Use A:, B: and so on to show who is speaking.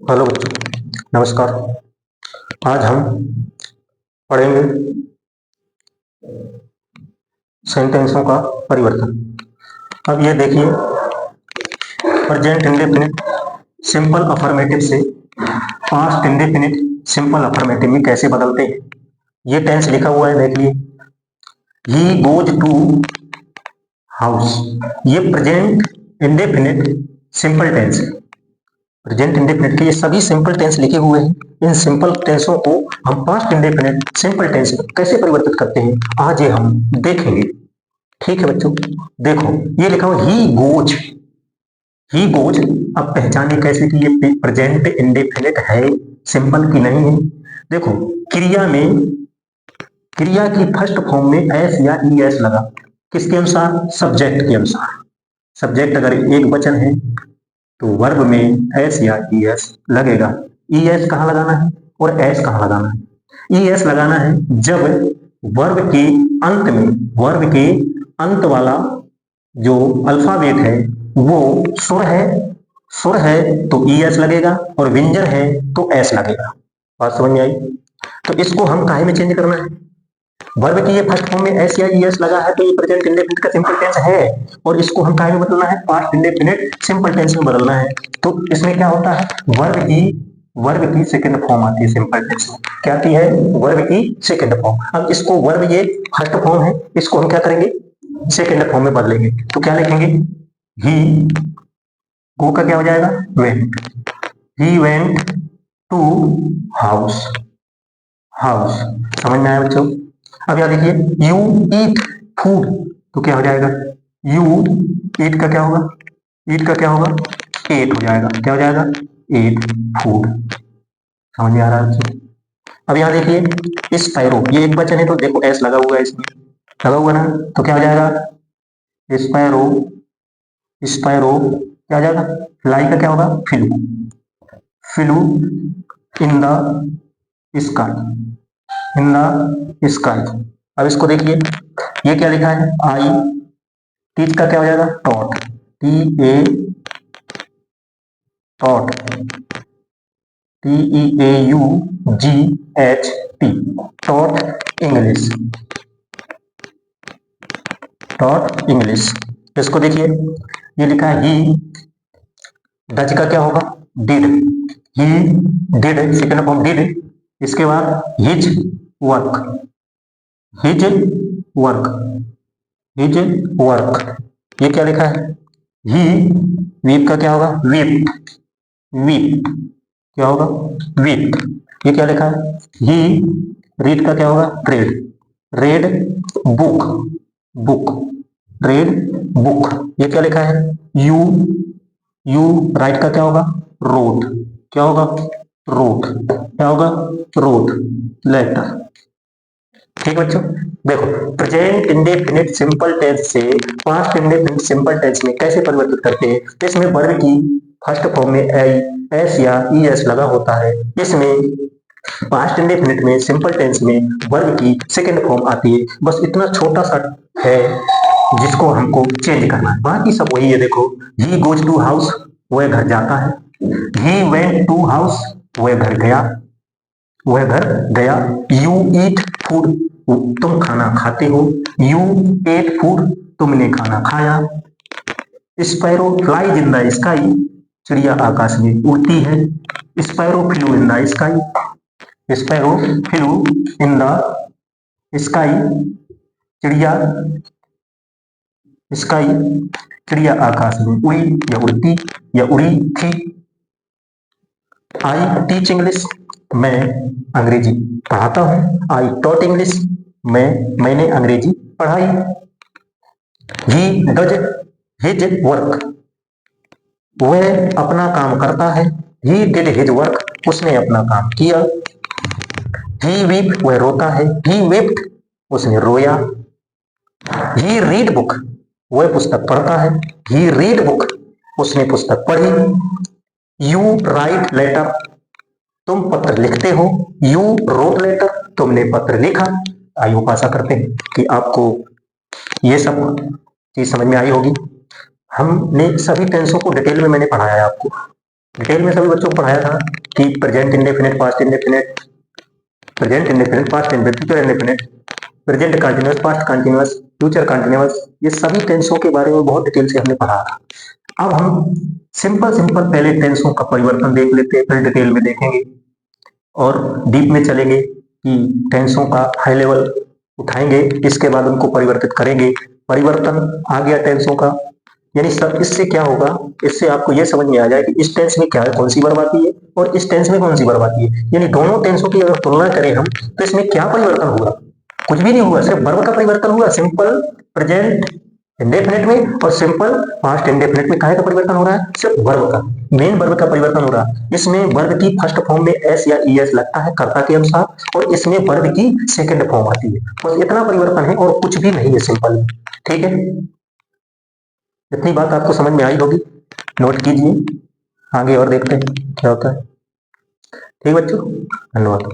A: Hello बच्चों, नमस्कार। आज हम पढ़ेंगे सेंटेंसों का परिवर्तन। अब ये देखिए, प्रेजेंट इंडेफिनिट सिंपल अफर्मेटिव से पास्ट इंडेफिनिट सिंपल अफर्मेटिव में कैसे बदलते हैं। ये टेंस लिखा हुआ है, देख लिए। ही गोज टू हाउस, ये प्रेजेंट इंडेफिनिट सिंपल टेंस है। प्रेजेंट इंडेफिनिट के ये सभी सिंपल टेंस लिखे हुए हैं। इन सिंपल टेंसों को हम पास्ट इंडेफिनिट सिंपल टेंस में कैसे परिवर्तित करते हैं, आज ये हम देखेंगे। ठीक है बच्चों, देखो ये लिखा हुआ ही गोज। ही गोज, अब पहचाने कैसे कि ये प्रेजेंट इंडेफिनिट है, सिंपल की नहीं है। देखो, क्रिया में, क्रिया की फर्स्ट फॉर्म में एस या ई एस लगा, किसके अनुसार? सब्जेक्ट के अनुसार। सब्जेक्ट अगर एक वचन है तो वर्ब में एस या ई एस लगेगा। ई एस कहाँ लगाना है और एस कहाँ लगाना है? ई एस लगाना है जब वर्ब के अंत में, वर्ब के अंत वाला जो अल्फाबेट है वो सुर है, सुर है तो ई एस लगेगा, और व्यंजन है तो एस लगेगा। बात समझ में आई? तो इसको हम काहे में चेंज करना है? वर्ब की ये फर्स्ट फॉर्म में एस या ईएस लगा है तो ये प्रेजेंट इंडेफिनिट का सिंपल टेंस है, और इसको हम काहे में बदलना है? पास्ट इंडेफिनिट सिंपल टेंस में बदलना है। तो इसमें क्या होता है? वर्ब की सेकंड फॉर्म आती है सिंपल टेंस में। क्या आती है? वर्ब की सेकंड फॉर्म। अब इसको, वर्ब ये फर्स्ट फॉर्म है, इसको हम क्या करेंगे? सेकंड फॉर्म में बदलेंगे। तो क्या लिखेंगे? ही, गो का क्या हो जाएगा? Went. He went to house. House, समझ में आया बच्चों? अब यहां देखिए, यू ईट फूड, तो क्या हो जाएगा? यू ईट का क्या होगा? ईट का क्या होगा? एट हो जाएगा। क्या हो जाएगा? Ate food. समझ में आ रहा है बच्चों? अब यहाँ देखिए, स्पैरो, ये एक वचन है तो देखो एस लगा हुआ है इसमें, लगा हुआ ना, तो क्या हो जाएगा? स्पैरो, स्पैरो क्या हो जाएगा? फ्लाई का क्या होगा? Flu. Flu in the sky, in the sky. अब इसको देखिए, ये क्या लिखा है? आई। टीच का क्या हो जाएगा? Taught. T A taught, T E A you ji H T, taught English, taught English. इसको देखिए, ये लिखा है ही। डच का क्या होगा? Did. He did, second form did. इसके बाद his work, his work, his work. ये क्या लिखा है? ही। वीप का क्या होगा? वीप्ड, वीप क्या होगा? वीप। ये क्या लिखा है? ही। रीड का क्या होगा? Red, red book, book, red book. ये क्या लिखा है? यू। यू राइट का क्या होगा? रोट। क्या होगा? रोट। क्या होगा? Wrote letter. ठीक बच्चों, देखो प्रेजेंट इंडेफिनिट सिंपल टेंस से पास्ट इंडेफिनिट सिंपल टेंस में कैसे परिवर्तित करते हैं। इसमें वर्ब की फर्स्ट फॉर्म में एस या ई एस लगा होता है। इसमें पास्ट इंडेफिनिट में सिंपल टेंस में वर्ब की सेकंड फॉर्म आती है। बस इतना छोटा सा है जिसको हमको चेंज करना है, बाकी सब वही है। देखो, ही गोज टू हाउस, वह घर जाता है। ही वेंट टू हाउस, वह घर गया, वह घर गया। यू ईट फूड, तुम खाना खाते हो। यू एट फूड, तुमने खाना खाया। Sparrow flies in the sky, चिड़िया आकाश में उड़ती है। Sparrow flu in the sky, sparrow flu in the sky, चिड़िया, स्काई चिड़िया आकाश में उड़ी या उड़ती या उड़ी थी। आई टीच इंग्लिश, मैं अंग्रेजी पढ़ाता हूँ। आई टॉट इंग्लिश, मैंने अंग्रेजी पढ़ाई। ही डज हिज वर्क, वह अपना काम करता है। ही डिड हिज वर्क, उसने अपना काम किया। ही वीप, वह रोता है। ही वेप्ट, उसने रोया। ही रीड बुक, वह पुस्तक पढ़ता है। ही रीड बुक, उसने पुस्तक पढ़ी। यू राइट लेटर, तुम पत्र लिखते हो। यू रोट लेटर, तुमने पत्र लिखा। आइए आशा करते हैं कि आपको ये सब चीज समझ में आई होगी। हमने सभी टेंसों को डिटेल में मैंने पढ़ाया है आपको, डिटेल में सभी बच्चों को पढ़ाया था कि present indefinite, past indefinite, present indefinite, past indefinite, future indefinite, present continuous, past continuous, future continuous, ये सभी टेंसों के बारे में बहुत डिटेल से हमने पढ़ा था। अब हम सिंपल सिंपल पहले टेंसों का परिवर्तन देख लेते हैं, फिर डिटेल में देखेंगे और डीप में चलेंगे कि टेंसों का हाई लेवल उठाएंगे, इसके बाद उनको परिवर्तित करेंगे। परिवर्तन आ गया टेंसों का, यानी सब इससे क्या होगा, इससे आपको यह समझ में आ जाए कि इस टेंस में क्या है, कौन सी वर्ब आती है और इस टेंस में कौन सी वर्ब आती है, यानी दोनों टेंसों की अगर तुलना करें हम तो इसमें क्या परिवर्तन हुआ, कुछ भी नहीं हुआ, सिर्फ वर्ब का परिवर्तन हुआ। सिंपल प्रेजेंट इंडेफिनिट में और सिंपल पास्ट इंडेफिनिट में काहे का परिवर्तन हो रहा है, सिर्फ वर्ब का, मेन वर्ब का परिवर्तन हो रहा है। इसमें वर्ब की फर्स्ट फॉर्म में एस या ईएस लगता है कर्ता के अनुसार, और इसमें वर्ब की सेकंड फॉर्म आती है, बस इतना परिवर्तन है और कुछ भी नहीं है, सिंपल। ठीक है, इतनी बात आपको समझ में आई होगी, नोट कीजिए, आगे और देखते हैं क्या होता है। ठीक बच्चों, धन्यवाद।